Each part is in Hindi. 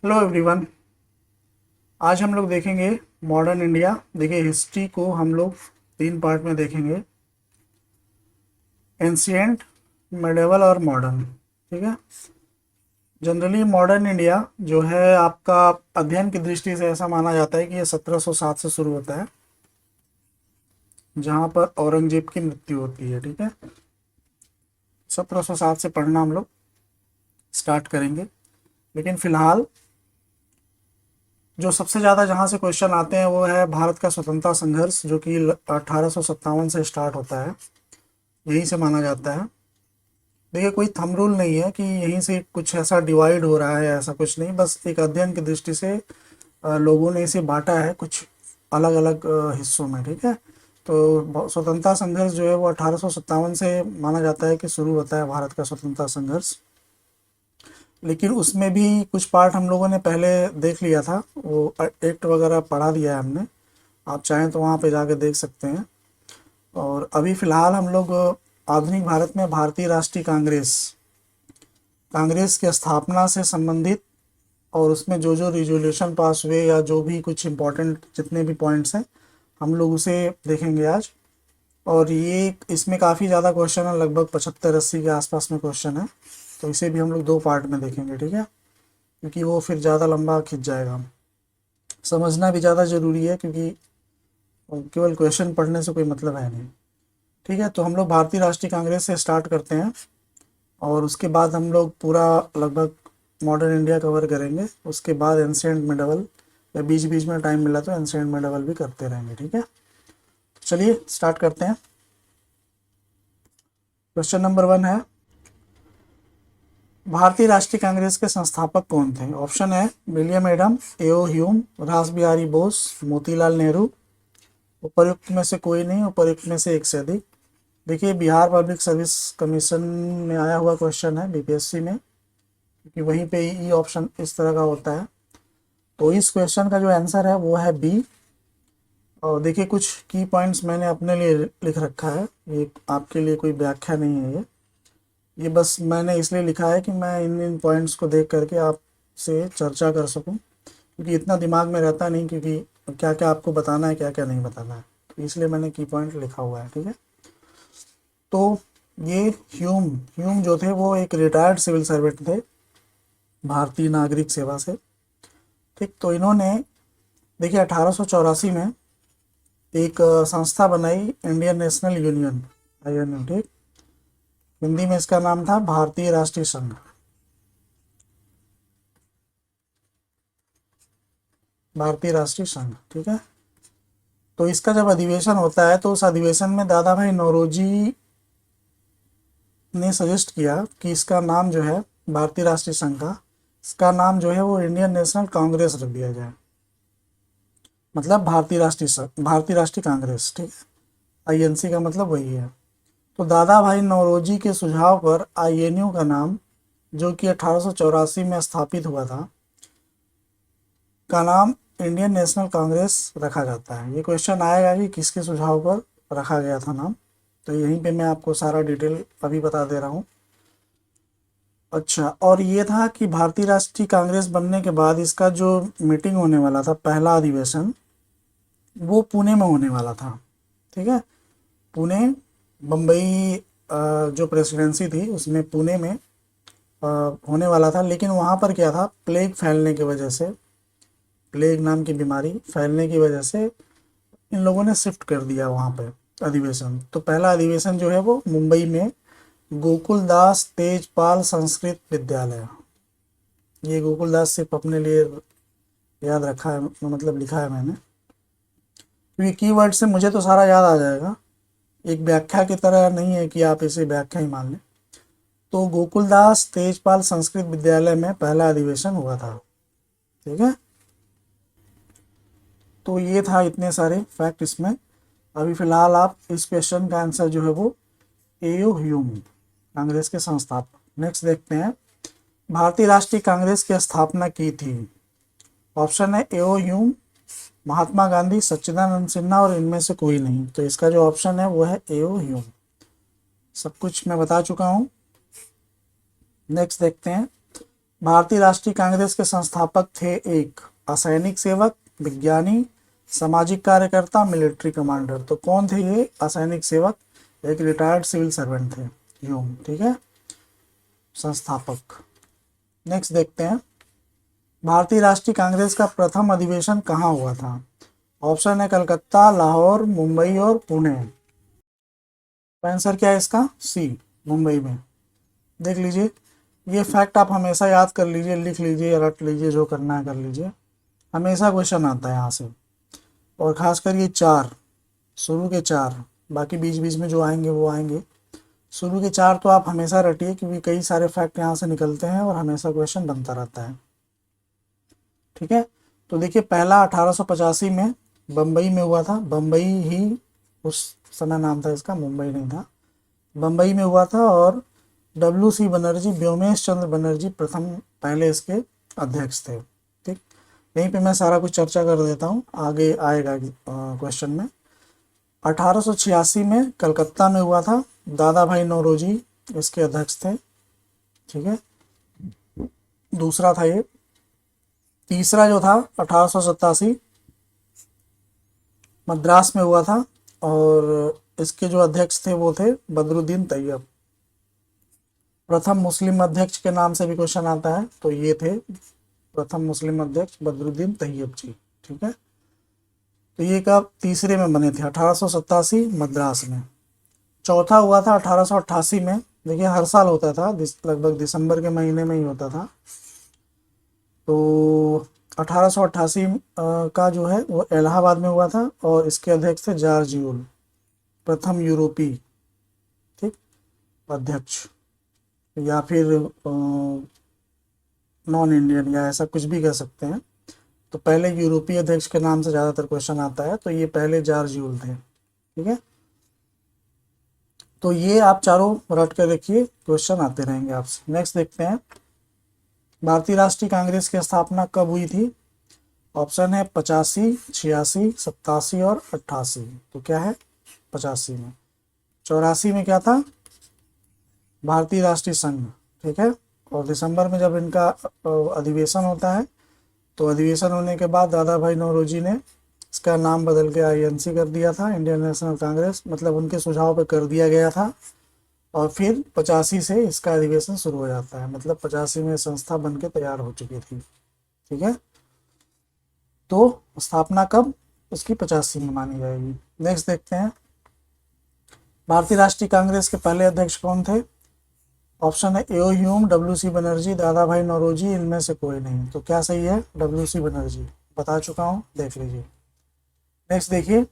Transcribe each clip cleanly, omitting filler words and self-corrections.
Hello everyone. आज हम लोग देखेंगे मॉडर्न इंडिया। देखिए, हिस्ट्री को हम लोग तीन पार्ट में देखेंगे, एंशियंट, मिडेवल और मॉडर्न। ठीक है। जनरली मॉडर्न इंडिया जो है आपका अध्ययन की दृष्टि से ऐसा माना जाता है कि ये 1707 से शुरू होता है, जहाँ पर औरंगजेब की मृत्यु होती है। ठीक है। 1707 से पढ़ना हम लोग स्टार्ट करेंगे, लेकिन फिलहाल जो सबसे ज़्यादा जहाँ से क्वेश्चन आते हैं वो है भारत का स्वतंत्रता संघर्ष, जो कि 1857 से स्टार्ट होता है, यहीं से माना जाता है। देखिए, कोई थंब रूल नहीं है कि यहीं से कुछ ऐसा डिवाइड हो रहा है, ऐसा कुछ नहीं। बस एक अध्ययन की दृष्टि से लोगों ने इसे बांटा है कुछ अलग अलग हिस्सों में। ठीक है। तो स्वतंत्रता संघर्ष जो है वो 1857 से माना जाता है कि शुरू होता है भारत का स्वतंत्रता संघर्ष। लेकिन उसमें भी कुछ पार्ट हम लोगों ने पहले देख लिया था, वो एक्ट वगैरह पढ़ा दिया है हमने। आप चाहें तो वहाँ पे जाके देख सकते हैं। और अभी फ़िलहाल हम लोग आधुनिक भारत में भारतीय राष्ट्रीय कांग्रेस कांग्रेस की स्थापना से संबंधित, और उसमें जो जो रिजोल्यूशन पास हुए या जो भी कुछ इम्पोर्टेंट जितने भी पॉइंट्स हैं, हम लोग उसे देखेंगे आज। और ये इसमें काफ़ी ज़्यादा क्वेश्चन है, लगभग 75-80 के आसपास में क्वेश्चन है। तो इसे भी हम लोग दो पार्ट में देखेंगे। ठीक है, क्योंकि वो फिर ज़्यादा लंबा खिंच जाएगा। समझना भी ज़्यादा ज़रूरी है, क्योंकि केवल क्वेश्चन पढ़ने से कोई मतलब है नहीं। ठीक है, तो हम लोग भारतीय राष्ट्रीय कांग्रेस से स्टार्ट करते हैं, और उसके बाद हम लोग पूरा लगभग मॉडर्न इंडिया कवर करेंगे। उसके बाद एंशिएंट मिडेवल, या बीच बीच में टाइम मिला तो एंशिएंट मिडेवल भी करते रहेंगे। ठीक है, चलिए स्टार्ट करते हैं। क्वेश्चन नंबर 1 है, भारतीय राष्ट्रीय कांग्रेस के संस्थापक कौन थे? ऑप्शन है विलियम एडम, एओ ह्यूम, रास बिहारी बोस, मोतीलाल नेहरू। उपर्युक्त में से कोई नहीं, उपर्युक्त में से एक से अधिक। देखिए, बिहार पब्लिक सर्विस कमीशन में आया हुआ क्वेश्चन है, बीपीएससी में, क्योंकि वहीं पे ई ऑप्शन इस तरह का होता है। तो इस क्वेश्चन का जो आंसर है वो है बी। और देखिए, कुछ की पॉइंट्स मैंने अपने लिए लिख रखा है, ये आपके लिए कोई व्याख्या नहीं है। ये बस मैंने इसलिए लिखा है कि मैं इन इन पॉइंट्स को देख करके आपसे चर्चा कर सकूं, क्योंकि इतना दिमाग में रहता नहीं, क्योंकि क्या क्या आपको बताना है, क्या क्या नहीं बताना है। तो इसलिए मैंने की पॉइंट लिखा हुआ है। ठीक है। तो ये ह्यूम ह्यूम जो थे वो एक रिटायर्ड सिविल सर्वेंट थे भारतीय नागरिक सेवा से। ठीक, तो इन्होंने देखिए 1884 में एक संस्था बनाई, इंडियन नेशनल यूनियन, आईएनयू। ठीक, हिंदी में इसका नाम था भारतीय राष्ट्रीय संघ। भारतीय राष्ट्रीय संघ। ठीक है। तो इसका जब अधिवेशन होता है तो उस अधिवेशन में दादा भाई नौरोजी ने सजेस्ट किया कि इसका नाम जो है भारतीय राष्ट्रीय संघ का, इसका नाम जो है वो इंडियन नेशनल कांग्रेस रख दिया जाए, मतलब भारतीय राष्ट्रीय कांग्रेस। ठीक है, आईएनसी का मतलब वही है। तो दादा भाई नौरोजी के सुझाव पर आईएनयू का नाम, जो कि 1884 में स्थापित हुआ था, का नाम इंडियन नेशनल कांग्रेस रखा जाता है। ये क्वेश्चन आएगा कि किसके सुझाव पर रखा गया था नाम, तो यहीं पे मैं आपको सारा डिटेल अभी बता दे रहा हूँ। अच्छा, और ये था कि भारतीय राष्ट्रीय कांग्रेस बनने के बाद इसका जो मीटिंग होने वाला था, पहला अधिवेशन, वो पुणे में होने वाला था। ठीक है, पुणे, बम्बई जो प्रेसिडेंसी थी उसमें पुणे में होने वाला था। लेकिन वहाँ पर क्या था, प्लेग फैलने की वजह से, प्लेग नाम की बीमारी फैलने की वजह से इन लोगों ने शिफ्ट कर दिया वहाँ पे अधिवेशन। तो पहला अधिवेशन जो है वो मुंबई में गोकुलदास तेजपाल संस्कृत विद्यालय, ये गोकुलदास सिर्फ अपने लिए याद रखा है, मतलब लिखा है मैंने, क्योंकि कीवर्ड से मुझे तो सारा याद आ जाएगा। एक व्याख्या की तरह नहीं है कि आप इसे व्याख्या ही मान लें। तो गोकुलदास तेजपाल संस्कृत विद्यालय में पहला अधिवेशन हुआ था। ठीक है, तो ये था, इतने सारे फैक्ट इसमें। अभी फिलहाल आप इस क्वेश्चन का आंसर जो है वो एओ ह्यूम, कांग्रेस के संस्थापक। नेक्स्ट देखते हैं, भारतीय राष्ट्रीय कांग्रेस की स्थापना की थी। ऑप्शन है एओ ह्यूम, महात्मा गांधी, सच्चिदानंद सिन्हा, और इनमें से कोई नहीं। तो इसका जो ऑप्शन है वो है एओ ह्यूम। सब कुछ मैं बता चुका हूँ। नेक्स्ट देखते हैं, भारतीय राष्ट्रीय कांग्रेस के संस्थापक थे एक असैनिक सेवक, विज्ञानी, सामाजिक कार्यकर्ता, मिलिट्री कमांडर। तो कौन थे ये असैनिक सेवक? एक रिटायर्ड सिविल सर्वेंट थे, ह्यूम। ठीक है, संस्थापक। नेक्स्ट देखते हैं, भारतीय राष्ट्रीय कांग्रेस का प्रथम अधिवेशन कहाँ हुआ था? ऑप्शन है कलकत्ता, लाहौर, मुंबई और पुणे। आंसर क्या है इसका? सी, मुंबई में। देख लीजिए, ये फैक्ट आप हमेशा याद कर लीजिए, लिख लीजिए या रट लीजिए, जो करना है कर लीजिए, हमेशा क्वेश्चन आता है यहाँ से। और खासकर ये चार, शुरू के चार, बाकी बीच बीच में जो आएंगे वो आएंगे, शुरू के चार तो आप हमेशा रटिए, क्योंकि कई सारे फैक्ट यहाँ से निकलते हैं और हमेशा क्वेश्चन बनता रहता है। ठीक है, तो देखिए, पहला 1885 में बम्बई में हुआ था। बम्बई ही उस समय नाम था इसका, मुंबई नहीं था, बम्बई में हुआ था। और WC बनर्जी, व्योमेश चंद्र बनर्जी प्रथम पहले इसके अध्यक्ष थे। ठीक, यहीं पे मैं सारा कुछ चर्चा कर देता हूँ, आगे आएगा क्वेश्चन में। 1886 में कलकत्ता में हुआ था, दादा भाई नौरोजी इसके अध्यक्ष थे। ठीक है, दूसरा था ये। तीसरा जो था 1887 मद्रास में हुआ था, और इसके जो अध्यक्ष थे वो थे बदरुद्दीन तैयब। प्रथम मुस्लिम अध्यक्ष के नाम से भी क्वेश्चन आता है, तो ये थे प्रथम मुस्लिम अध्यक्ष बदरुद्दीन तैयब जी। ठीक है, तो ये कब? तीसरे में बने थे, 1887 मद्रास में। चौथा हुआ था 1888 में। देखिए, हर साल होता था, लगभग दिसंबर के महीने में ही होता था। तो 1888 का जो है वो इलाहाबाद में हुआ था, और इसके अध्यक्ष थे जॉर्ज यूल, प्रथम यूरोपीय, ठीक, अध्यक्ष, या फिर नॉन इंडियन, या ऐसा कुछ भी कह सकते हैं। तो पहले यूरोपीय अध्यक्ष के नाम से ज़्यादातर क्वेश्चन आता है, तो ये पहले जॉर्ज यूल थे। ठीक है, तो ये आप चारों रट कर रखिए, क्वेश्चन आते रहेंगे आपसे। नेक्स्ट देखते हैं, भारतीय राष्ट्रीय कांग्रेस की स्थापना कब हुई थी? ऑप्शन है 85, 86, 87 और 88। तो क्या है? 85 में। 84 में क्या था? भारतीय राष्ट्रीय संघ। ठीक है, और दिसंबर में जब इनका अधिवेशन होता है, तो अधिवेशन होने के बाद दादा भाई नौरोजी ने इसका नाम बदल के INC कर दिया था, इंडियन नेशनल कांग्रेस, मतलब उनके सुझाव पे कर दिया गया था। और फिर 85 से इसका अधिवेशन शुरू हो जाता है, मतलब 85 में संस्था बन के तैयार हो चुकी थी। ठीक है, तो स्थापना कब? उसकी 85 में मानी जाएगी। नेक्स्ट देखते हैं, भारतीय राष्ट्रीय कांग्रेस के पहले अध्यक्ष कौन थे? ऑप्शन है एओ ह्यूम, WC बनर्जी, दादा भाई नौरोजी, इनमें से कोई नहीं। तो क्या सही है? WC बनर्जी, बता चुका हूँ, देख लीजिए। नेक्स्ट देखिए,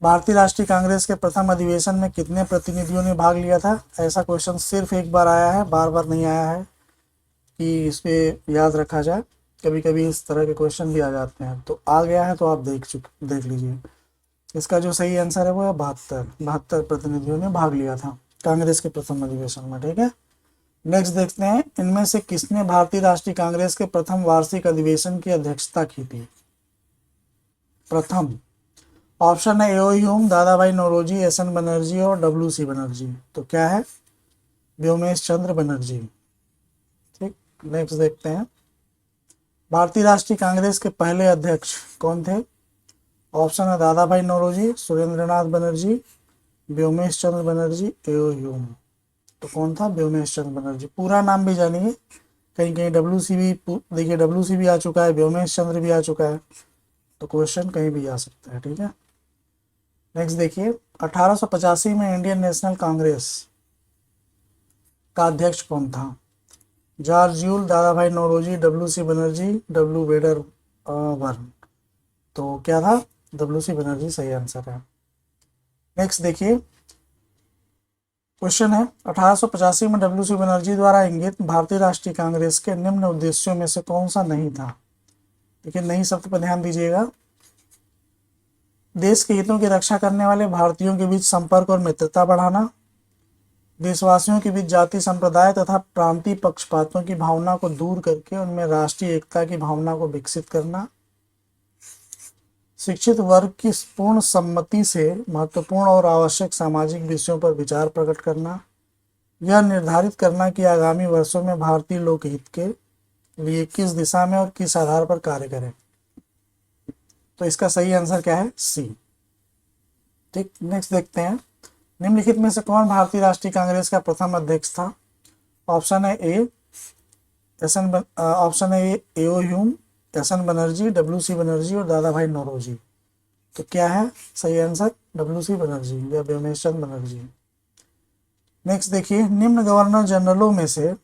भारतीय राष्ट्रीय कांग्रेस के प्रथम अधिवेशन में कितने प्रतिनिधियों ने भाग लिया था? ऐसा क्वेश्चन सिर्फ एक बार आया है, बार बार नहीं आया है कि इस पे याद रखा जाए, कभी कभी इस तरह के क्वेश्चन भी आ जाते हैं। तो आ गया है तो आप देख लीजिए। इसका जो सही आंसर है वो है 72 प्रतिनिधियों ने भाग लिया था कांग्रेस के प्रथम अधिवेशन में। ठीक है, नेक्स्ट देखते हैं, इनमें से किसने भारतीय राष्ट्रीय कांग्रेस के प्रथम वार्षिक अधिवेशन की अध्यक्षता की थी? प्रथम ऑप्शन है एओ ह्यूम, दादा भाई नौरोजी, SN बनर्जी और WC बनर्जी। तो क्या है? व्योमेश चंद्र बनर्जी। ठीक, नेक्स्ट देखते हैं, भारतीय राष्ट्रीय कांग्रेस के पहले अध्यक्ष कौन थे? ऑप्शन है दादा भाई नौरोजी, सुरेंद्रनाथ बनर्जी, व्योमेश चंद्र बनर्जी, एओ ह्यूम। तो कौन था? व्योमेश चंद्र बनर्जी। पूरा नाम भी जानिए, कहीं कहीं WC भी, देखिए WC भी आ चुका है, व्योमेश चंद्र भी आ चुका है, तो क्वेश्चन कहीं भी आ सकता है। ठीक है, नेक्स्ट देखिए, 1885 में इंडियन नेशनल कांग्रेस का अध्यक्ष कौन था? George Yule, Dadabhai Naoroji, WC Banerjee, W Wedderburn. तो क्या था? WC बनर्जी सही आंसर है। नेक्स्ट देखिए, क्वेश्चन है, 1885 में WC बनर्जी द्वारा इंगित भारतीय राष्ट्रीय कांग्रेस के निम्न उद्देश्यों में से कौन सा नहीं था? देखिए, नहीं शब्द पर ध्यान दीजिएगा। देश के हितों की रक्षा करने वाले भारतीयों के बीच संपर्क और मित्रता बढ़ाना, देशवासियों के बीच जाति संप्रदाय तथा प्रांतीय पक्षपातों की भावना को दूर करके उनमें राष्ट्रीय एकता की भावना को विकसित करना, शिक्षित वर्ग की पूर्ण सम्मति से महत्वपूर्ण और आवश्यक सामाजिक विषयों पर विचार प्रकट करना, यह निर्धारित करना कि आगामी वर्षों में भारतीय लोकहित के लिए किस दिशा में और किस आधार पर कार्य करें। तो इसका सही आंसर क्या है, सी। ठीक, नेक्स्ट देखते हैं। निम्नलिखित में से कौन भारतीय राष्ट्रीय कांग्रेस का प्रथम अध्यक्ष था। ऑप्शन है ए ऑप्शन है A O Hume, S N Banerjee, W C Banerjee और दादा भाई नौरोजी। तो क्या है सही आंसर, डब्ल्यू सी बनर्जी या व्योमेश चंद्र बनर्जी। नेक्स्ट देखिए, निम्न गवर्नर जनरलों में से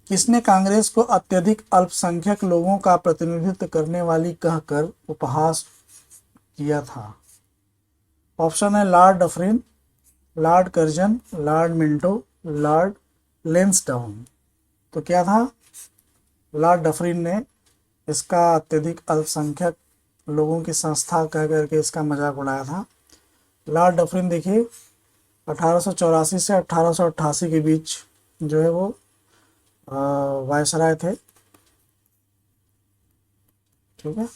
किसने कांग्रेस को अत्यधिक अल्पसंख्यक लोगों का प्रतिनिधित्व करने वाली कहकर उपहास किया था। ऑप्शन है Lord Dufferin, Lord Curzon, Lord Minto, Lord Lansdowne. तो क्या था, लॉर्ड डफरिन ने इसका अत्यधिक अल्पसंख्यक लोगों की संस्था कह करके इसका मजाक उड़ाया था। लॉर्ड डफरिन देखिए 1884 से 1888 के बीच जो है वो वायसराय थे, ठीक है,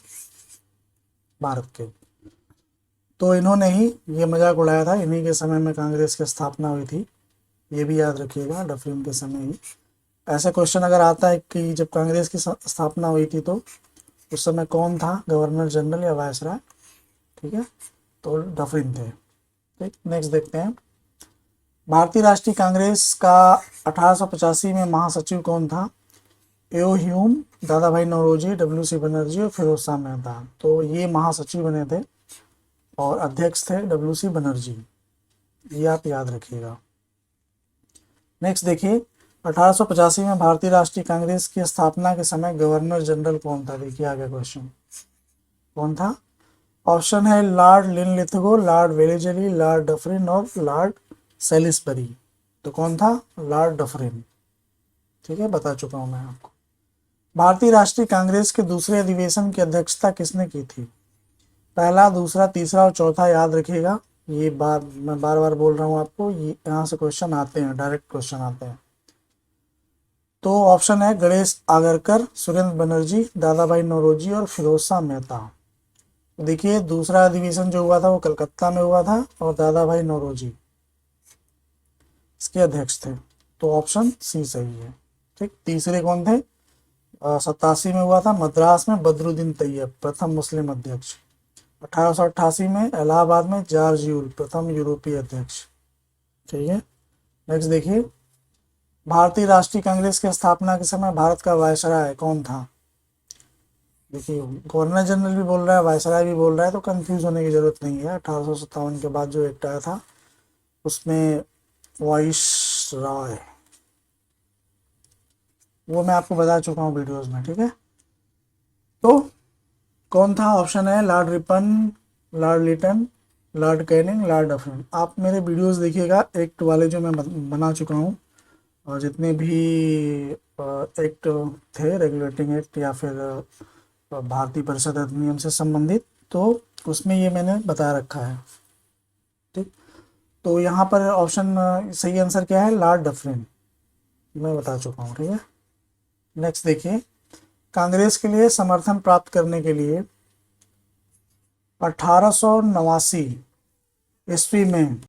भारत के। तो इन्होंने ही ये मजाक उड़ाया था, इन्हीं के समय में कांग्रेस की स्थापना हुई थी, ये भी याद रखिएगा, डफरिन के समय ही। ऐसा क्वेश्चन अगर आता है कि जब कांग्रेस की स्थापना हुई थी तो उस समय कौन था गवर्नर जनरल या वायसराय, ठीक है, तो डफरिन थे। ठीक, नेक्स्ट देखते हैं। भारतीय राष्ट्रीय कांग्रेस का 1885 में महासचिव कौन था। एओ ह्यूम, दादा भाई नौरोजी, डब्ल्यू सी बनर्जी और फिरोज शाह मेहता। तो ये महासचिव बने थे और अध्यक्ष थे डब्ल्यू सी बनर्जी, ये आप याद रखिएगा। नेक्स्ट देखिए, 1885 में भारतीय राष्ट्रीय कांग्रेस की स्थापना के समय गवर्नर जनरल कौन था। देखिए आगे क्वेश्चन कौन था। ऑप्शन है Lord Linlithgow, Lord Wellesley, Lord Dufferin और लॉर्ड सेलिसबरी। तो कौन था, लॉर्ड डफरिन। ठीक है, बता चुका हूं मैं आपको। भारतीय राष्ट्रीय कांग्रेस के दूसरे अधिवेशन की अध्यक्षता किसने की थी। पहला, दूसरा, तीसरा और चौथा याद रखिएगा। ये मैं बार बार बोल रहा हूँ आपको, ये यहाँ से क्वेश्चन आते हैं, डायरेक्ट क्वेश्चन आते हैं। तो ऑप्शन है गणेश आगरकर, सुरेंद्र बनर्जी, दादा भाई नौरोजी और फिरोज शाह मेहता। देखिए दूसरा अधिवेशन जो हुआ था वो कलकत्ता में हुआ था और दादा भाई नौरोजी इसके अध्यक्ष थे, तो ऑप्शन सी सही है। ठीक, तीसरे कौन थे, 87 में हुआ था मद्रास में बदरुद्दीन तैयब, प्रथम मुस्लिम अध्यक्ष। 1888 में इलाहाबाद में जॉर्ज यूल, प्रथम यूरोपीय अध्यक्ष। ठीक है, नेक्स्ट देखिए, भारतीय राष्ट्रीय कांग्रेस की स्थापना के समय भारत का वायसराय कौन था। देखिए गवर्नर जनरल भी बोल रहा है, वायसराय भी बोल रहा है, तो कंफ्यूज होने की जरूरत नहीं है। 1857 के बाद जो एक्ट आया था उसमें वायसराय, वो मैं आपको बता चुका हूँ वीडियोस में, ठीक है। तो कौन था, ऑप्शन है Lord Ripon, Lord Lytton, Lord Canning, Lord Dufferin. आप मेरे वीडियोस देखिएगा एक्ट वाले जो मैं बना चुका हूँ, और जितने भी एक्ट थे, रेगुलेटिंग एक्ट या फिर भारतीय परिषद अधिनियम से संबंधित, तो उसमें ये मैंने बता रखा है। ठीक, तो यहाँ पर ऑप्शन सही आंसर क्या है, लॉर्ड डफरिन, मैं बता चुका हूँ, ठीक है। नेक्स्ट देखिए, कांग्रेस के लिए समर्थन प्राप्त करने के लिए 1889 ईस्वी में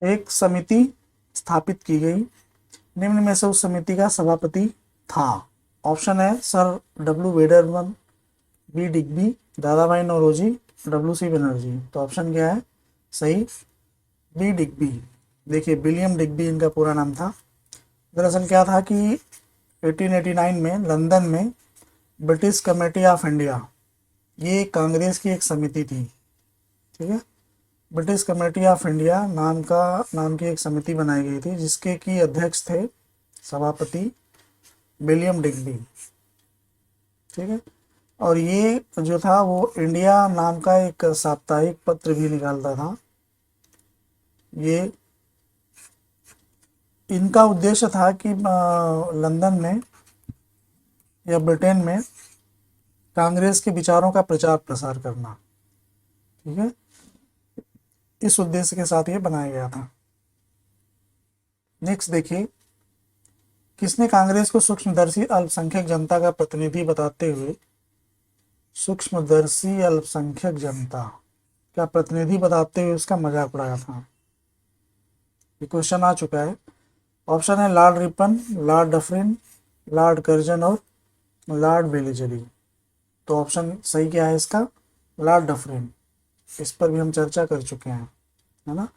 एक समिति स्थापित की गई। निम्न में से उस समिति का सभापति था। ऑप्शन है सर डब्ल्यू वेडरमन, बी डिग्बी, दादा भाई नौरोजी, डब्ल्यू सी बनर्जी। तो ऑप्शन क्या है सही, बी डिग्बी। देखिए विलियम डिग्बी इनका पूरा नाम था। दरअसल क्या था कि 1889 में लंदन में ब्रिटिश कमेटी ऑफ इंडिया, ये कांग्रेस की एक समिति थी, ठीक है। ब्रिटिश कमेटी ऑफ इंडिया नाम की एक समिति बनाई गई थी, जिसके की अध्यक्ष थे सभापति विलियम डिग्बी, ठीक है। और ये जो था वो इंडिया नाम का एक साप्ताहिक पत्र भी निकालता था। ये इनका उद्देश्य था कि लंदन में या ब्रिटेन में कांग्रेस के विचारों का प्रचार प्रसार करना, ठीक है, इस उद्देश्य के साथ ये बनाया गया था। नेक्स्ट देखिए, किसने कांग्रेस को सूक्ष्मदर्शी अल्पसंख्यक जनता का प्रतिनिधि बताते हुए, सूक्ष्मदर्शी अल्पसंख्यक जनता का प्रतिनिधि बताते हुए उसका मजाक उड़ाया था। ये क्वेश्चन आ चुका है। ऑप्शन है Lord Ripon, Lord Dufferin, Lord Curzon और लॉर्ड वेलेजली। तो ऑप्शन सही क्या है इसका? Lord Dufferin. इस पर भी हम चर्चा कर चुके हैं, है ना।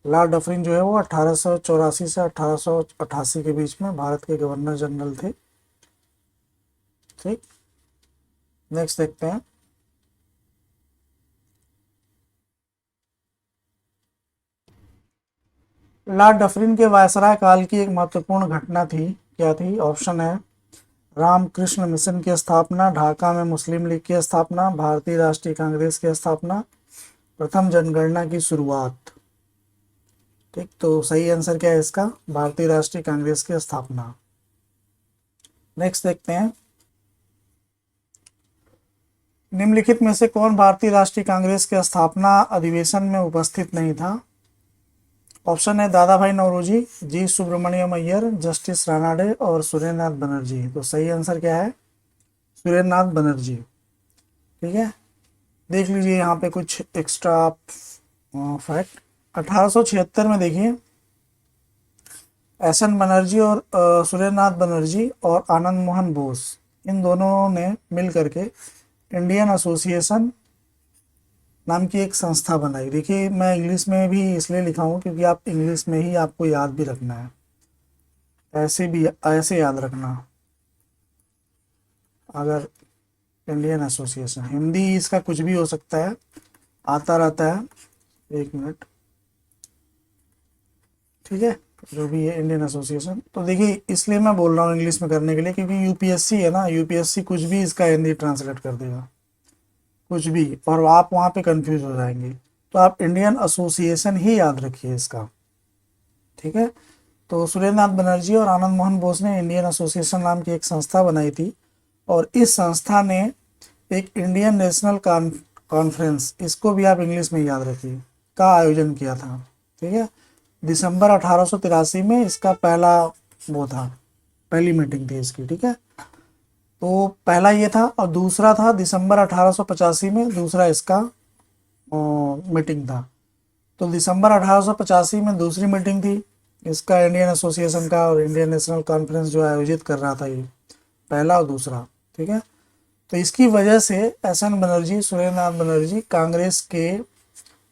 लॉर्ड डफरिन जो है वो 1884 से 1888 के बीच में भारत के गवर्नर जनरल थे। ठीक, नेक्स्ट देखते हैं। लॉर्ड डफरिन के वायसराय काल की एक महत्वपूर्ण घटना थी, क्या थी? ऑप्शन है रामकृष्ण मिशन की स्थापना, ढाका में मुस्लिम लीग की स्थापना, भारतीय राष्ट्रीय कांग्रेस की स्थापना, प्रथम जनगणना की शुरुआत। ठीक, तो सही आंसर क्या है इसका? भारतीय राष्ट्रीय कांग्रेस की स्थापना। नेक्स्ट देखते हैं। निम्नलिखित में से कौन भारतीय राष्ट्रीय कांग्रेस के स्थापना अधिवेशन में उपस्थित नहीं था? ऑप्शन है दादा भाई नौरोजी, जी सुब्रमण्यम अय्यर, जस्टिस रानाडे और सुरेंद्रनाथ बनर्जी। तो सही आंसर क्या है? सुरेंद्रनाथ बनर्जी। ठीक है, देख लीजिए यहाँ पे कुछ एक्स्ट्रा फैक्ट। 1876 में देखिए एस एन बनर्जी और सुरेंद्रनाथ बनर्जी और आनंद मोहन बोस, इन दोनों ने मिल करके इंडियन एसोसिएशन नाम की एक संस्था बनाई। देखिए मैं इंग्लिश में भी इसलिए लिखा हूँ क्योंकि आप इंग्लिश में ही आपको याद भी रखना है, ऐसे भी ऐसे याद रखना। अगर इंडियन एसोसिएशन, हिंदी इसका कुछ भी हो सकता है, आता रहता है। एक मिनट, ठीक है, जो भी है इंडियन एसोसिएशन। तो देखिए इसलिए मैं बोल रहा हूँ इंग्लिश में करने के लिए क्योंकि यूपीएससी है ना, यूपीएससी कुछ भी इसका हिंदी ट्रांसलेट कर देगा, कुछ भी, और आप वहाँ पे कंफ्यूज हो जाएंगे। तो आप इंडियन एसोसिएशन ही याद रखिए इसका। ठीक है, तो सुरेंद्रनाथ बनर्जी और आनंद मोहन बोस ने इंडियन एसोसिएशन नाम की एक संस्था बनाई थी और इस संस्था ने एक इंडियन नेशनल कॉन्फ्रेंस, इसको भी आप इंग्लिश में याद रखिए, का आयोजन किया था। ठीक है, दिसंबर 1883 में इसका पहला वो था, पहली मीटिंग थी इसकी। ठीक है, तो पहला ये था और दूसरा था दिसंबर 1885 में, दूसरा इसका मीटिंग था। तो दिसंबर 1885 में दूसरी मीटिंग थी इसका इंडियन एसोसिएशन का, और इंडियन नेशनल कॉन्फ्रेंस जो आयोजित कर रहा था, ये पहला और दूसरा। ठीक है, तो इसकी वजह से एस एन बनर्जी, सुरेंद्रनाथ बनर्जी कांग्रेस के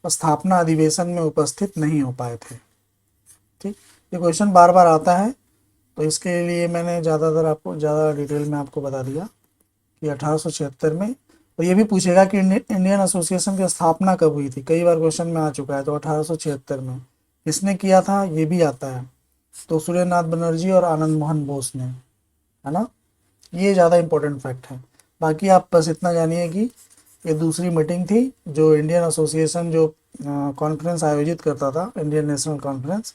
स्थापना अधिवेशन में उपस्थित नहीं हो पाए थे। ठीक, ये क्वेश्चन बार बार आता है तो इसके लिए मैंने ज़्यादातर आपको ज़्यादा डिटेल में आपको बता दिया कि 1876 में। और ये भी पूछेगा कि इंडियन एसोसिएशन की स्थापना कब हुई थी, कई बार क्वेश्चन में आ चुका है। तो 1876 में किसने किया था ये भी आता है, तो सुरेंद्रनाथ बनर्जी और आनंद मोहन बोस ने, है ना। ये ज़्यादा इंपॉर्टेंट फैक्ट है। बाकी आप बस इतना जानिए कि ये दूसरी मीटिंग थी जो इंडियन एसोसिएशन जो कॉन्फ्रेंस आयोजित करता था, इंडियन नेशनल कॉन्फ्रेंस,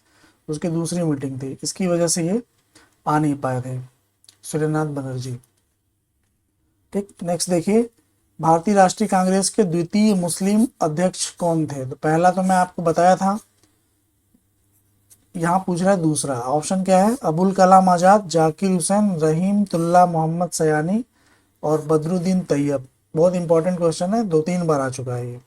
उसकी दूसरी मीटिंग थी, इसकी वजह से ये आ नहीं पाए थे सुरेंद्रनाथ बनर्जी। ठीक, नेक्स्ट देखिए, भारतीय राष्ट्रीय कांग्रेस के द्वितीय मुस्लिम अध्यक्ष कौन थे? तो पहला तो मैं आपको बताया था, यहाँ पूछ रहा है दूसरा। ऑप्शन क्या है? अबुल कलाम आज़ाद, जाकिर हुसैन, रहीमतुल्लाह मोहम्मद सयानी और बदरुद्दीन तैयब। बहुत इंपॉर्टेंट क्वेश्चन है, 2-3 बार आ चुका है ये।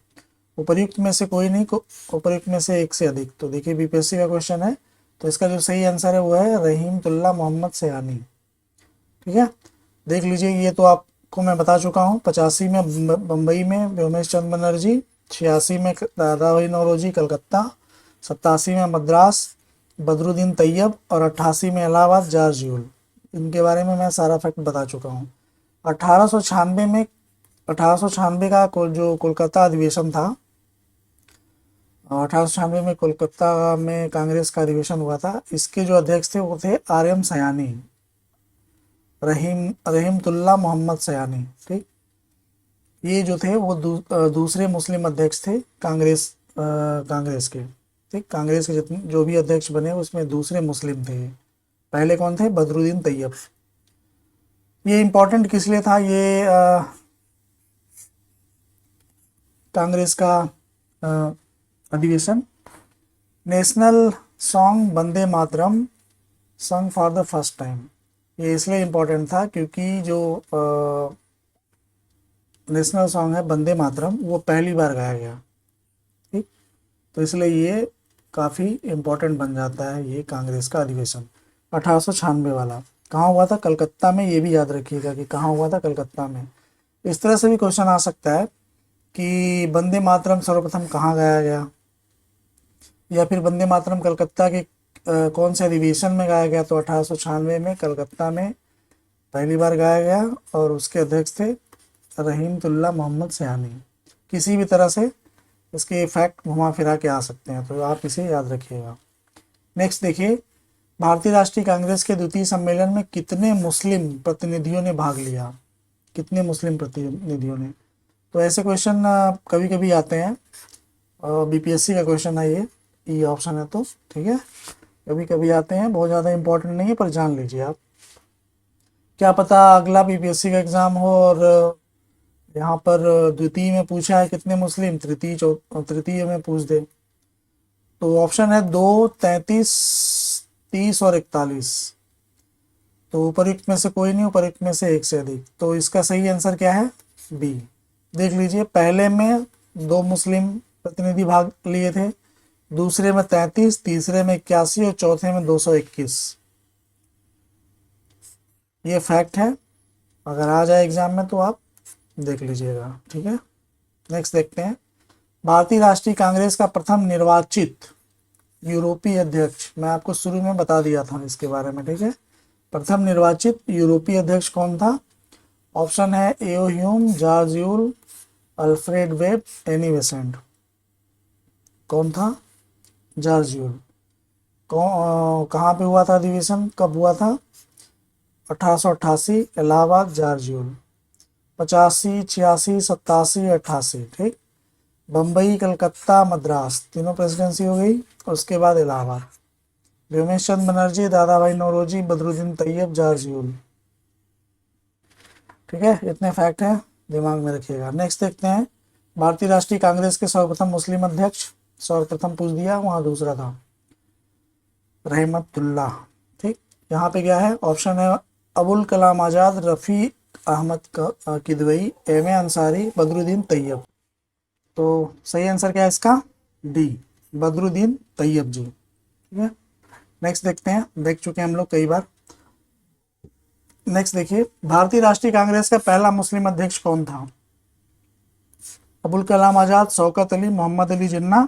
उपर्युक्त में से कोई नहीं, उपर्युक्त में से एक से अधिक। तो देखिए बीपीएससी का क्वेश्चन है, तो इसका जो सही आंसर है वो है रहीमतुल्लाह मोहम्मद सयानी। ठीक है, देख लीजिए, ये तो आपको मैं बता चुका हूँ। 85 में बम्बई में व्योमेश चंद्र बनर्जी, 86 में दादा भाई नौरोजी कलकत्ता, 87 में मद्रास बदरुद्दीन तैयब और 88 में इलाहाबाद जॉर्ज यूल। इनके बारे में मैं सारा फैक्ट बता चुका हूँ। 1896 में 1896 का जो कोलकाता अधिवेशन था, 1896 में कोलकाता में कांग्रेस का अधिवेशन हुआ था, इसके जो अध्यक्ष थे वो थे आर एम सयानी, रहीमतुल्लाह मोहम्मद सयानी। ठीक, ये जो थे वो दूसरे मुस्लिम अध्यक्ष थे कांग्रेस के। ठीक, कांग्रेस के जितने जो भी अध्यक्ष बने उसमें दूसरे मुस्लिम थे। पहले कौन थे? बदरुद्दीन तैयब। ये इंपॉर्टेंट किस लिए था ये कांग्रेस का अधिवेशन? नेशनल सॉन्ग वंदे मातरम संग फॉर द फर्स्ट टाइम, ये इसलिए इम्पोर्टेंट था क्योंकि जो नेशनल सॉन्ग है वंदे मातरम वो पहली बार गाया गया। ठीक, तो इसलिए ये काफ़ी इम्पोर्टेंट बन जाता है ये कांग्रेस का अधिवेशन 1896 वाला। कहाँ हुआ था? कलकत्ता में। ये भी याद रखिएगा कि कहाँ हुआ था, कलकत्ता में। इस तरह से भी क्वेश्चन आ सकता है कि वंदे मातरम सर्वप्रथम कहाँ गाया गया, या फिर वंदे मातरम कलकत्ता के कौन से अधिवेशन में गाया गया? तो 1896 में कलकत्ता में पहली बार गाया गया, और उसके अध्यक्ष थे रहीमतुल्ला मोहम्मद सयानी। किसी भी तरह से इसके फैक्ट घुमा फिरा के आ सकते हैं, तो आप इसे याद रखिएगा। नेक्स्ट देखिए, भारतीय राष्ट्रीय कांग्रेस के द्वितीय सम्मेलन में कितने मुस्लिम प्रतिनिधियों ने भाग लिया? कितने मुस्लिम प्रतिनिधियों ने? तो ऐसे क्वेश्चन कभी कभी आते हैं, बीपीएससी का क्वेश्चन है ये ऑप्शन है, तो ठीक है, कभी कभी आते हैं, बहुत ज़्यादा इंपॉर्टेंट नहीं है, पर जान लीजिए आप। क्या पता अगला बीपीएससी का एग्ज़ाम हो और यहाँ पर द्वितीय में पूछा है कितने मुस्लिम, तृतीय में पूछ दे। तो ऑप्शन है 2, 33, 30 और 41। तो उपयुक्त में से कोई नहीं, उपयुक्त में से एक से अधिक। तो इसका सही आंसर क्या है? बी। देख लीजिए, पहले में 2 मुस्लिम प्रतिनिधि भाग लिए थे, दूसरे में 33, तीसरे में 81 और चौथे में 221। ये फैक्ट है, अगर आ जाए एग्जाम में तो आप देख लीजिएगा, ठीक है। नेक्स्ट देखते हैं, भारतीय राष्ट्रीय कांग्रेस का प्रथम निर्वाचित यूरोपीय अध्यक्ष, मैं आपको शुरू में बता दिया था इसके बारे में, ठीक है। प्रथम निर्वाचित यूरोपीय अध्यक्ष कौन था? ऑप्शन है A O Hume, George Yule, Alfred Webb, Annie Besant. कौन था? George Yule. कहाँ पे हुआ था अधिवेशन, कब हुआ था? 1888, इलाहाबाद, जॉर्ज यूल। 85, 86, 87, 88, ठीक। बम्बई, कलकत्ता, मद्रास, तीनों प्रेसिडेंसी हो गई। उसके बाद इलाहाबाद। व्योमेश चंद्र बनर्जी, दादा भाई नौरोजी, बदरुद्दीन तैयब, जॉर्ज यूल। ठीक है, इतने फैक्ट हैं, दिमाग में रखिएगा। नेक्स्ट देखते हैं, भारतीय राष्ट्रीय कांग्रेस के सर्वप्रथम मुस्लिम अध्यक्ष, सर्वप्रथम पूछ दिया, वहाँ दूसरा था रहमतुल्लाह, ठीक। यहाँ पे क्या है? ऑप्शन है अबुल कलाम आज़ाद, रफ़ी अहमद किदवई, एम ए अंसारी, बदरुद्दीन तैयब। तो सही आंसर क्या है इसका? डी, बदरुद्दीन तैयब जी, ठीक है। नेक्स्ट देखते हैं, देख चुके हैं हम लोग कई बार। नेक्स्ट देखिए, भारतीय राष्ट्रीय कांग्रेस का पहला मुस्लिम अध्यक्ष कौन था? अबुल कलाम आज़ाद, शौकत अली, मोहम्मद अली जिन्ना,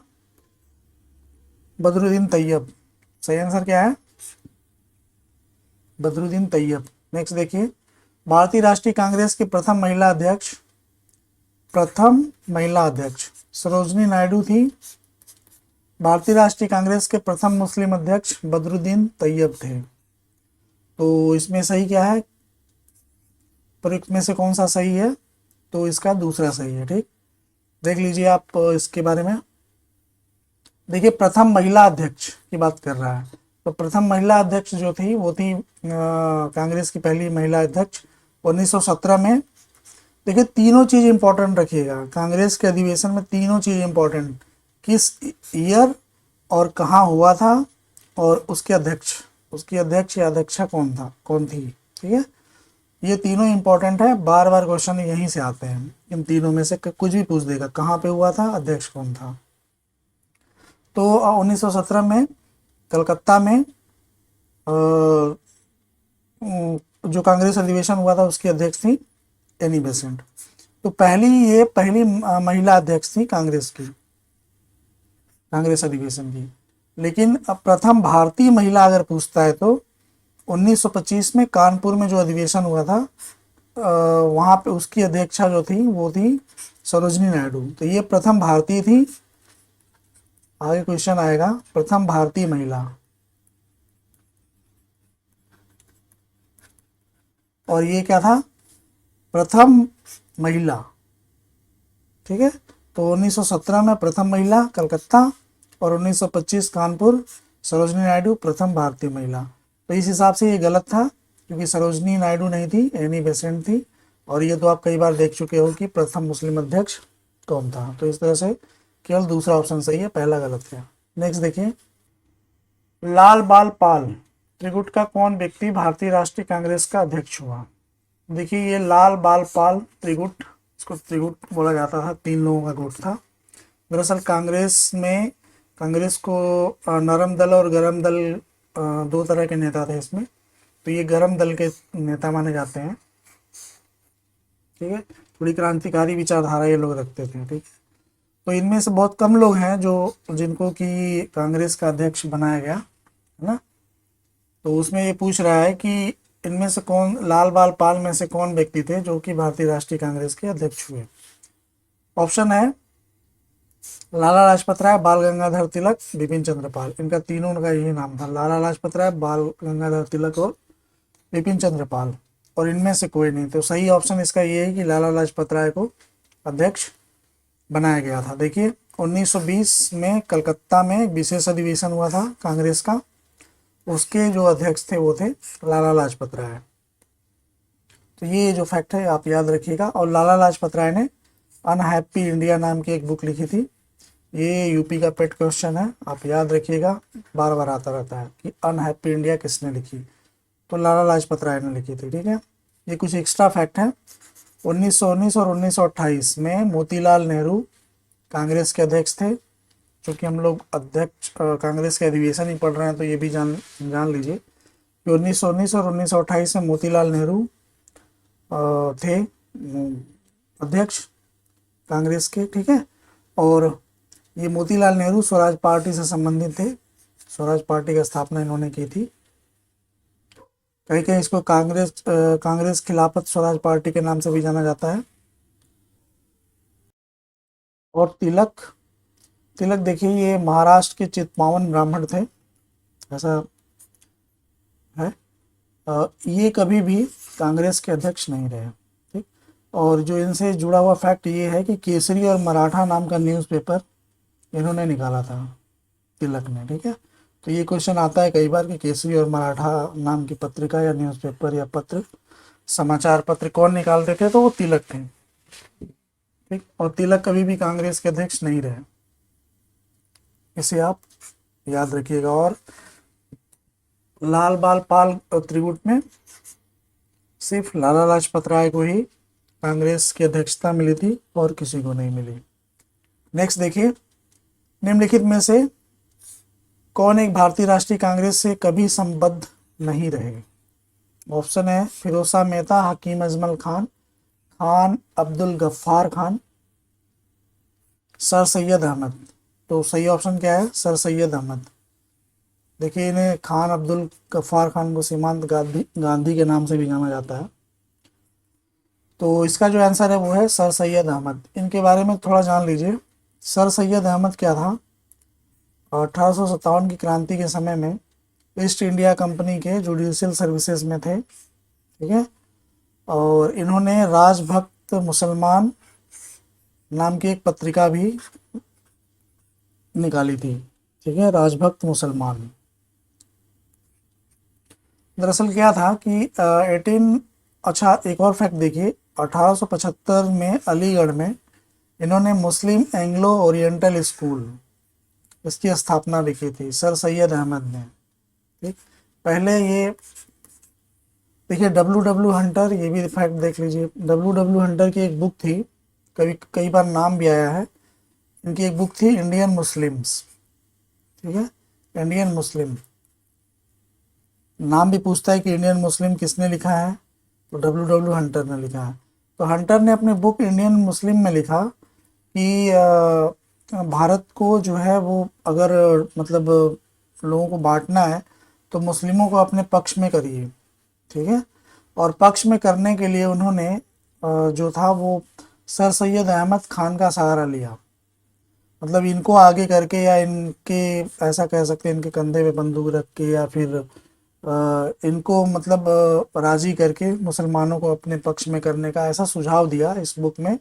बदरुद्दीन तैयब। सही आंसर क्या है? बदरुद्दीन तैयब। नेक्स्ट देखिए, भारतीय राष्ट्रीय कांग्रेस की प्रथम महिला अध्यक्ष, प्रथम महिला अध्यक्ष सरोजनी नायडू थी। भारतीय राष्ट्रीय कांग्रेस के प्रथम मुस्लिम अध्यक्ष बदरुद्दीन तैयब थे। तो इसमें सही क्या है? प्रयुक्त में से कौन सा सही है? तो इसका दूसरा सही है, ठीक। देख लीजिए आप इसके बारे में। देखिए, प्रथम महिला अध्यक्ष की बात कर रहा है, तो प्रथम महिला अध्यक्ष जो थी वो थी कांग्रेस की पहली महिला अध्यक्ष 1917 में। देखिए, तीनों चीज़ इंपॉर्टेंट रखिएगा, कांग्रेस के अधिवेशन में तीनों चीज़ इंपॉर्टेंट, किस ईयर और कहाँ हुआ था, और उसके अध्यक्ष, उसकी अध्यक्ष या अध्यक्षा कौन था, कौन थी, ठीक है। ये तीनों इंपॉर्टेंट है, बार बार क्वेश्चन यहीं से आते हैं, इन तीनों में से कुछ भी पूछ देगा, कहाँ पे हुआ था, अध्यक्ष कौन था। तो 1917 में कलकत्ता में जो कांग्रेस अधिवेशन हुआ था उसकी अध्यक्ष थी एनी बेसेंट। तो ये पहली महिला अध्यक्ष थी कांग्रेस की, कांग्रेस अधिवेशन की। लेकिन अब प्रथम भारतीय महिला अगर पूछता है तो 1925 में कानपुर में जो अधिवेशन हुआ था वहाँ पे उसकी अध्यक्षा जो थी वो थी सरोजनी नायडू। तो ये प्रथम भारतीय थी। आगे क्वेश्चन आएगा, प्रथम भारतीय महिला, और ये क्या था? प्रथम महिला, ठीक है। तो 1917 में प्रथम महिला कलकत्ता, और 1925 कानपुर, सरोजनी नायडू प्रथम भारतीय महिला। तो इस हिसाब से ये गलत था, क्योंकि सरोजनी नायडू नहीं थी, एनी बेसेंट थी। और ये तो आप कई बार देख चुके हो कि प्रथम मुस्लिम अध्यक्ष कौन था। तो इस तरह से केवल दूसरा ऑप्शन सही है, पहला गलत है। नेक्स्ट देखिए, लाल बाल पाल त्रिगुट का कौन व्यक्ति भारतीय राष्ट्रीय कांग्रेस का अध्यक्ष हुआ? देखिए, ये लाल बाल पाल त्रिगुट, इसको त्रिगुट बोला जाता था, 3 लोगों का गुट था। दरअसल कांग्रेस को नरम दल और गरम दल 2 तरह के नेता थे इसमें। तो ये गरम दल के नेता माने जाते हैं। ठीक है, थोड़ी क्रांतिकारी विचारधारा ये लोग रखते थे। ठीक है, तो इनमें से बहुत कम लोग हैं जो जिनको कि कांग्रेस का अध्यक्ष बनाया गया, है ना। तो उसमें ये पूछ रहा है कि इनमें से कौन, लाल बाल पाल में से कौन व्यक्ति थे जो कि भारतीय राष्ट्रीय कांग्रेस के अध्यक्ष हुए। ऑप्शन है लाला लाजपत राय, बाल गंगाधर तिलक, बिपिन चंद्र पाल। इनका तीनों का यही नाम था, लाला लाजपत राय, बाल गंगाधर तिलक और बिपिन चंद्र पाल। और इनमें से कोई नहीं। तो सही ऑप्शन इसका ये है कि लाला लाजपत राय को अध्यक्ष बनाया गया था। देखिए 1920 में कलकत्ता में एक विशेष अधिवेशन हुआ था कांग्रेस का, उसके जो अध्यक्ष थे वो थे लाला लाजपत राय। तो ये जो फैक्ट है आप याद रखिएगा। और लाला लाजपत राय ने अनहैप्पी इंडिया नाम की एक बुक लिखी थी। ये यूपी का पेट क्वेश्चन है, आप याद रखिएगा, बार बार आता रहता है कि अनहैप्पी इंडिया किसने लिखी। तो लाला लाजपत राय ने लिखी थी। ठीक है, ये कुछ एक्स्ट्रा फैक्ट है। 1919 और 1928 में मोतीलाल नेहरू कांग्रेस के अध्यक्ष थे। क्योंकि हम लोग अध्यक्ष कांग्रेस के अधिवेशन ही पढ़ रहे हैं तो ये भी जान लीजिए कि 1919 और 1928 में मोतीलाल नेहरू थे अध्यक्ष कांग्रेस के। ठीक है, और ये मोतीलाल नेहरू स्वराज पार्टी से संबंधित थे। स्वराज पार्टी की स्थापना इन्होंने की थी। कहीं कहीं इसको कांग्रेस खिलाफत स्वराज पार्टी के नाम से भी जाना जाता है। और तिलक देखिए ये महाराष्ट्र के चित्पावन ब्राह्मण थे, ऐसा है। ये कभी भी कांग्रेस के अध्यक्ष नहीं रहे। ठीक, और जो इनसे जुड़ा हुआ फैक्ट ये है कि केसरी और मराठा नाम का न्यूज़पेपर इन्होंने निकाला था, तिलक ने। ठीक है, तो ये क्वेश्चन आता है कई बार कि केसरी और मराठा नाम की पत्रिका या न्यूज़पेपर या पत्र, समाचार पत्र कौन निकालते थे, तो वो तिलक थे। ठीक, और तिलक कभी भी कांग्रेस के अध्यक्ष नहीं रहे, इसे आप याद रखिएगा। और लाल बाल पाल त्रिगुट में सिर्फ लाला लाजपत राय को ही कांग्रेस की अध्यक्षता मिली थी और किसी को नहीं मिली। नेक्स्ट देखिए, निम्नलिखित में से कौन एक भारतीय राष्ट्रीय कांग्रेस से कभी संबद्ध नहीं रहे। ऑप्शन है फिरोज मेहता, हकीम अजमल खान, खान अब्दुल गफ्फार खान, सर सैयद अहमद। तो सही ऑप्शन क्या है, सर सैयद अहमद। देखिए इन्हें खान अब्दुल गफ्फार खान को सीमांत गांधी के नाम से भी जाना जाता है। तो इसका जो आंसर है वो है सर सैयद अहमद। इनके बारे में थोड़ा जान लीजिए। सर सैयद अहमद क्या था, 1857 की क्रांति के समय में ईस्ट इंडिया कंपनी के जुडिशियल सर्विसेज में थे। ठीक है, और इन्होंने राजभक्त मुसलमान नाम की एक पत्रिका भी निकाली थी। ठीक है, राजभक्त मुसलमान। दरअसल क्या था कि एक और फैक्ट देखिए, 1875 में अलीगढ़ में इन्होंने मुस्लिम एंग्लो ओरिएंटल स्कूल, इसकी स्थापना लिखी थी सर सैयद अहमद ने। ठीक, पहले ये देखिए डब्ल्यू हंटर, ये भी फैक्ट देख लीजिए। डब्ल्यू हंटर की एक बुक थी, कई बार नाम भी आया है। इनकी एक बुक थी इंडियन मुस्लिम्स। ठीक है, इंडियन मुस्लिम, नाम भी पूछता है कि इंडियन मुस्लिम किसने लिखा है, तो डब्ल्यू हंटर ने लिखा है। तो हंटर ने अपने बुक इंडियन मुस्लिम में लिखा कि भारत को जो है वो अगर मतलब लोगों को बांटना है तो मुस्लिमों को अपने पक्ष में करिए। ठीक है, और पक्ष में करने के लिए उन्होंने जो था वो सर सैयद अहमद खान का सहारा लिया। मतलब इनको आगे करके या इनके, ऐसा कह सकते हैं इनके कंधे पे बंदूक रख के या फिर इनको मतलब राजी करके मुसलमानों को अपने पक्ष में करने का ऐसा सुझाव दिया इस बुक में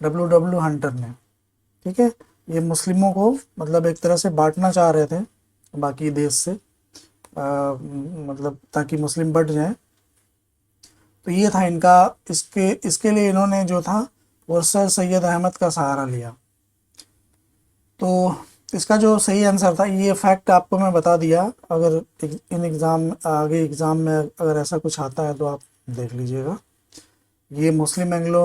डब्ल्यू हंटर ने। ठीक है, ये मुस्लिमों को मतलब एक तरह से बांटना चाह रहे थे बाकी देश से, मतलब ताकि मुस्लिम बढ़ जाएं। तो ये था इनका, इसके लिए इन्होंने जो था वो सर सैयद अहमद का सहारा लिया। तो इसका जो सही आंसर था, ये फैक्ट आपको मैं बता दिया। अगर आगे एग्ज़ाम में अगर ऐसा कुछ आता है तो आप देख लीजिएगा। ये मुस्लिम एंग्लो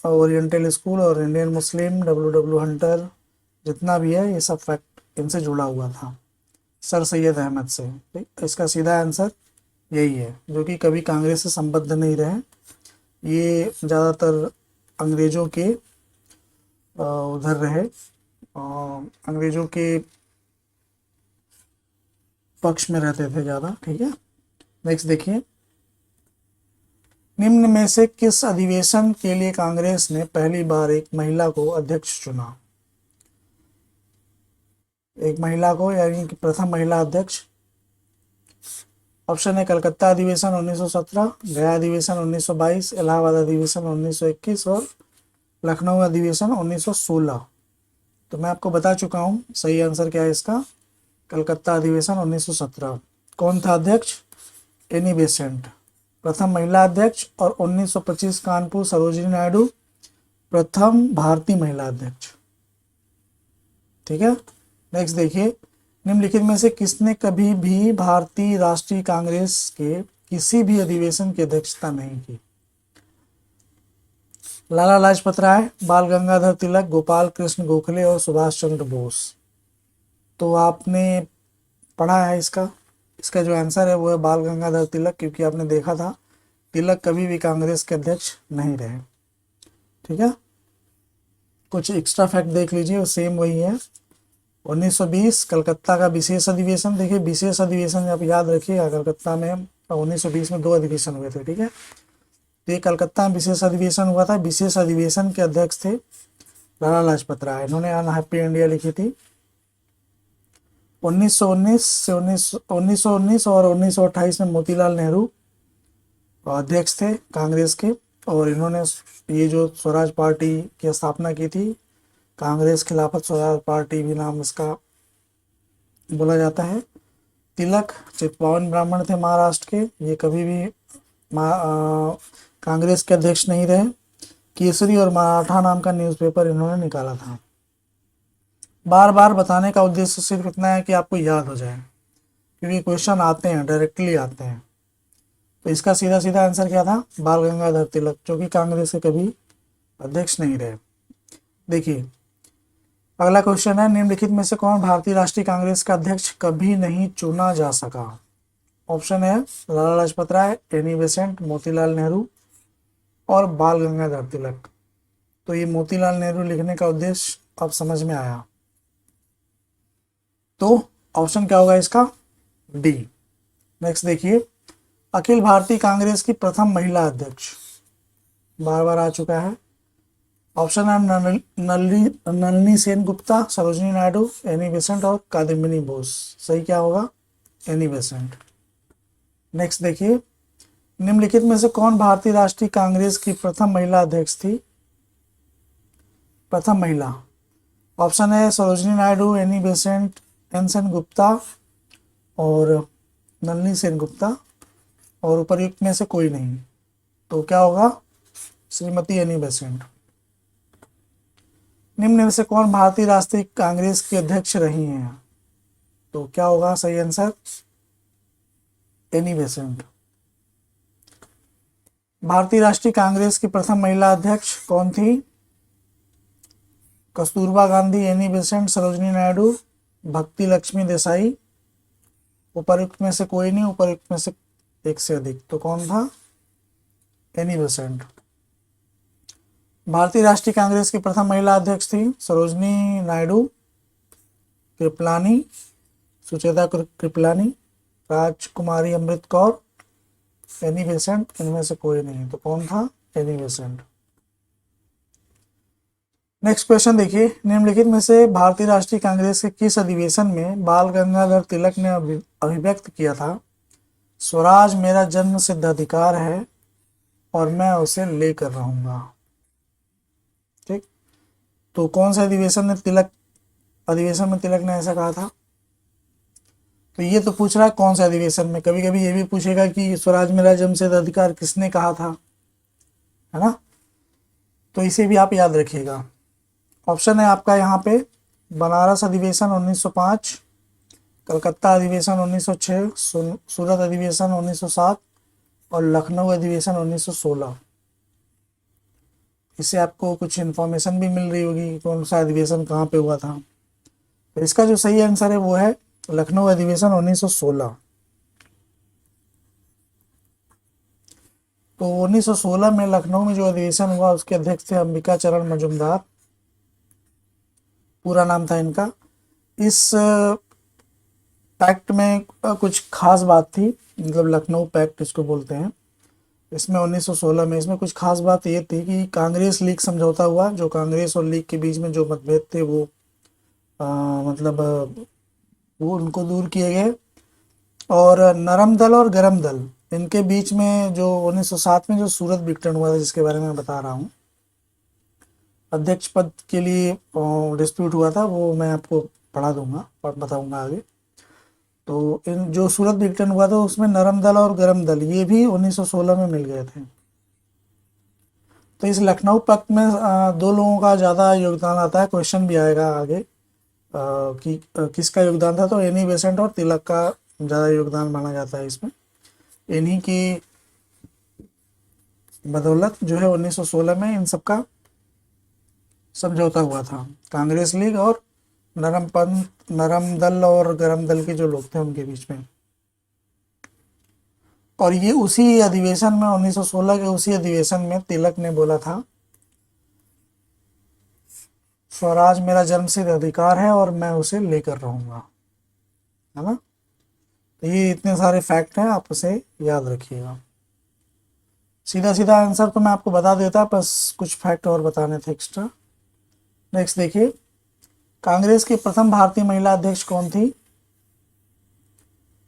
ओरिएंटल स्कूल और इंडियन मुस्लिम, डब्ल्यू हंटर, जितना भी है ये सब फैक्ट इनसे जुड़ा हुआ था, सर सैयद अहमद से। ठीक, इसका सीधा आंसर यही है, जो कि कभी कांग्रेस से संबद्ध नहीं रहे। ये ज़्यादातर अंग्रेज़ों के उधर रहे, अंग्रेज़ों के पक्ष में रहते थे ज़्यादा। ठीक है, नेक्स्ट देखिए, निम्न में से किस अधिवेशन के लिए कांग्रेस ने पहली बार एक महिला को अध्यक्ष चुना? एक महिला को, यानी कि प्रथम महिला अध्यक्ष। ऑप्शन है कलकत्ता अधिवेशन 1917, गया अधिवेशन 1922, इलाहाबाद अधिवेशन 1921 और लखनऊ अधिवेशन 1916। तो मैं आपको बता चुका हूँ सही आंसर क्या है इसका, कलकत्ता अधिवेशन 1917। कौन था अध्यक्ष? एनी बेसेंट, प्रथम महिला अध्यक्ष। और 1925 कानपुर सरोजिनी नायडू, प्रथम भारतीय महिला अध्यक्ष। ठीक है, नेक्स्ट देखिए, निम्नलिखित में से किसने कभी भी भारतीय राष्ट्रीय कांग्रेस के किसी भी अधिवेशन की अध्यक्षता नहीं की? लाला लाजपत राय, बाल गंगाधर तिलक, गोपाल कृष्ण गोखले और सुभाष चंद्र बोस। तो आपने पढ़ा है इसका, इसका जो आंसर है वो है बाल गंगाधर तिलक, क्योंकि आपने देखा था तिलक कभी भी कांग्रेस के अध्यक्ष नहीं रहे। ठीक है, कुछ एक्स्ट्रा फैक्ट देख लीजिए, वो सेम वही है। 1920 कलकत्ता का विशेष अधिवेशन। देखिए विशेष अधिवेशन आप याद रखिएगा, कलकत्ता में 1920 में 2 अधिवेशन हुए थे। ठीक है, तो ये कलकत्ता में विशेष अधिवेशन हुआ था। विशेष अधिवेशन के अध्यक्ष थे लाला लाजपत राय, इन्होंने अनहैप्पी इंडिया लिखी थी। 1919 से 1919 और 1928 में मोतीलाल नेहरू अध्यक्ष थे कांग्रेस के, और इन्होंने ये जो स्वराज पार्टी की स्थापना की थी, कांग्रेस खिलाफत स्वराज पार्टी भी नाम इसका बोला जाता है। तिलक चित्पावन ब्राह्मण थे महाराष्ट्र के, ये कभी भी कांग्रेस के अध्यक्ष नहीं रहे। केसरी और मराठा नाम का न्यूज़पेपर इन्होंने निकाला था। बार बार बताने का उद्देश्य सिर्फ इतना है कि आपको याद हो जाए, क्योंकि क्वेश्चन आते हैं, डायरेक्टली आते हैं। तो इसका सीधा सीधा आंसर क्या था? बाल गंगाधर तिलक, जो कि कांग्रेस के कभी अध्यक्ष नहीं रहे। देखिए अगला क्वेश्चन है, निम्नलिखित में से कौन भारतीय राष्ट्रीय कांग्रेस का अध्यक्ष कभी नहीं चुना जा सका? ऑप्शन है लाला लाजपत राय, एनी बेसेंट, मोतीलाल नेहरू और बाल गंगाधर तिलक। तो ये मोतीलाल नेहरू लिखने का उद्देश्य अब समझ में आया। तो ऑप्शन क्या होगा इसका? डी। नेक्स्ट देखिए, अखिल भारतीय कांग्रेस की प्रथम महिला अध्यक्ष, बार बार आ चुका है। ऑप्शन है नलिनी सेन गुप्ता, सरोजिनी नायडू, एनी बेसेंट और कादम्बिनी बोस। सही क्या होगा? Annie Besant. नेक्स्ट देखिए, निम्नलिखित में से कौन भारतीय राष्ट्रीय कांग्रेस की प्रथम महिला अध्यक्ष थी? प्रथम महिला, ऑप्शन है Sarojini Naidu, Annie Besant, N Sengupta और नलिनी सेन गुप्ता, और उपरयुक्त में से कोई नहीं। तो क्या होगा? Shrimati Annie Besant. निम्न में से कौन भारतीय राष्ट्रीय कांग्रेस की अध्यक्ष रही हैं? तो क्या होगा सही आंसर? Annie Besant. भारतीय राष्ट्रीय कांग्रेस की प्रथम महिला अध्यक्ष कौन थी? कस्तूरबा गांधी, एनी बेसेंट, सरोजिनी नायडू, भक्ति लक्ष्मी देसाई। उपरयुक्त में से कोई नहीं, उपरयुक्त में से एक से अधिक। तो कौन था? Annie Besant. भारतीय राष्ट्रीय कांग्रेस की प्रथम महिला अध्यक्ष थी सरोजिनी नायडू, कृपलानी, सुचेता कृपलानी, राजकुमारी अमृत कौर, एनी बेसेंट। इनमें से कोई नहीं, तो कौन था? Annie Besant. नेक्स्ट क्वेश्चन देखिए, निम्नलिखित में से भारतीय राष्ट्रीय कांग्रेस के किस अधिवेशन में बाल गंगाधर तिलक ने अभिव्यक्त किया था, स्वराज मेरा जन्म सिद्ध अधिकार है और मैं उसे लेकर रहूंगा? ठीक, तो कौन सा अधिवेशन में तिलक ने ऐसा कहा था? तो ये तो पूछ रहा है कौन सा अधिवेशन में। कभी कभी ये भी पूछेगा कि स्वराज मेरा जन्म सिद्ध अधिकार किसने कहा था, है ना? तो इसे भी आप याद रखिएगा। ऑप्शन है आपका यहाँ पे बनारस अधिवेशन 1905, कलकत्ता अधिवेशन 1906, सूरत अधिवेशन 1907 और लखनऊ अधिवेशन 1916। इससे आपको कुछ इन्फॉर्मेशन भी मिल रही होगी कौन सा अधिवेशन कहाँ पे हुआ था। तो इसका जो सही आंसर है वो है लखनऊ अधिवेशन 1916। तो 1916 में लखनऊ में जो अधिवेशन हुआ उसके अध्यक्ष थे अंबिका चरण मजुमदार, पूरा नाम था इनका। इस पैक्ट में कुछ खास बात थी, मतलब लखनऊ पैक्ट इसको बोलते हैं। इसमें 1916 में इसमें कुछ खास बात ये थी कि कांग्रेस लीग समझौता हुआ, जो कांग्रेस और लीग के बीच में जो मतभेद थे वो मतलब वो उनको दूर किए गए। और नरम दल और गरम दल इनके बीच में जो 1907 में जो सूरत विघटन हुआ था, जिसके बारे में मैं बता रहा हूँ, अध्यक्ष पद के लिए डिस्प्यूट हुआ था, वो मैं आपको पढ़ा दूंगा और बताऊंगा आगे। तो इन जो सूरत विघटन हुआ था उसमें नरम दल और गरम दल ये भी 1916 में मिल गए थे। तो इस लखनऊ पक्ष में दो लोगों का ज़्यादा योगदान आता है, क्वेश्चन भी आएगा आगे कि किसका योगदान था। तो एनी बेसेंट और तिलक का ज़्यादा योगदान माना जाता है इसमें। इन्हीं की बदौलत जो है 1916 में इन सबका समझौता हुआ था, कांग्रेस लीग और नरम दल और गरम दल के जो लोग थे उनके बीच में। और ये उसी अधिवेशन में 1916 के उसी अधिवेशन में तिलक ने बोला था, स्वराज मेरा जन्मसिद्ध अधिकार है और मैं उसे लेकर रहूंगा, है ना। तो ये इतने सारे फैक्ट हैं, आप उसे याद रखिएगा। सीधा सीधा आंसर तो मैं आपको बता देता, बस कुछ फैक्ट और बताने थे एक्स्ट्रा। नेक्स्ट देखिए, कांग्रेस की प्रथम भारतीय महिला अध्यक्ष कौन थी?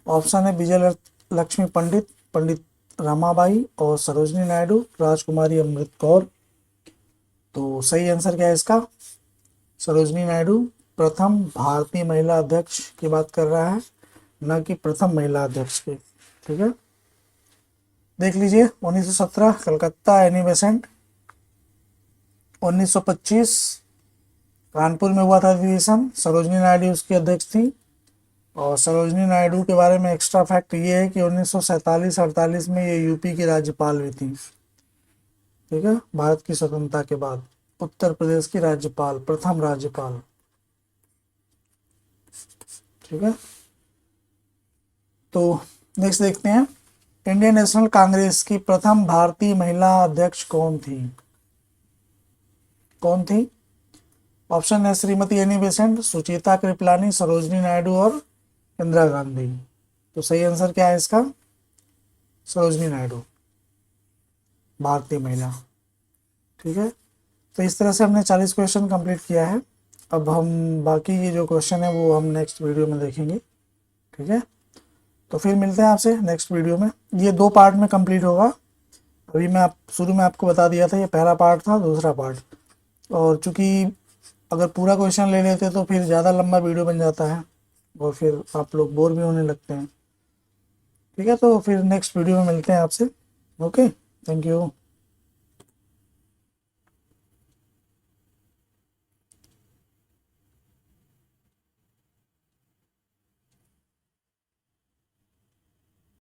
ऑप्शन है विजय लक्ष्मी पंडित, पंडित रमाबाई और सरोजनी नायडू, राजकुमारी अमृत कौर। तो सही आंसर क्या है इसका? सरोजनी नायडू प्रथम भारतीय महिला अध्यक्ष की बात कर रहा है, न कि प्रथम महिला अध्यक्ष की। ठीक है, देख लीजिए 1917 कलकत्ता एनी बेसेंट, 1925 कानपुर में हुआ था अधिवेशन, सरोजनी नायडू उसकी अध्यक्ष थी। और सरोजनी नायडू के बारे में एक्स्ट्रा फैक्ट ये है कि 1947-48 में ये यूपी की राज्यपाल भी थी। ठीक है, भारत की स्वतंत्रता के बाद उत्तर प्रदेश की राज्यपाल, प्रथम राज्यपाल। ठीक है, तो नेक्स्ट देखते हैं, इंडियन नेशनल कांग्रेस की प्रथम भारतीय महिला अध्यक्ष कौन थी? कौन थी? ऑप्शन है श्रीमती एनी बेसेंट, सुचेता कृपलानी, सरोजनी नायडू और इंदिरा गांधी। तो सही आंसर क्या है इसका? सरोजनी नायडू, भारतीय महिला। ठीक है, तो इस तरह से हमने 40 क्वेश्चन कंप्लीट किया है। अब हम बाकी ये जो क्वेश्चन है वो हम नेक्स्ट वीडियो में देखेंगे। ठीक है, तो फिर मिलते हैं आपसे नेक्स्ट वीडियो में। ये 2 पार्ट में कंप्लीट होगा। अभी मैं शुरू में आपको बता दिया था, ये पहला पार्ट था, दूसरा पार्ट। और चूँकि अगर पूरा क्वेश्चन ले लेते तो फिर ज़्यादा लंबा वीडियो बन जाता है और फिर आप लोग बोर भी होने लगते हैं। ठीक है, तो फिर नेक्स्ट वीडियो में मिलते हैं आपसे। Okay, thank you.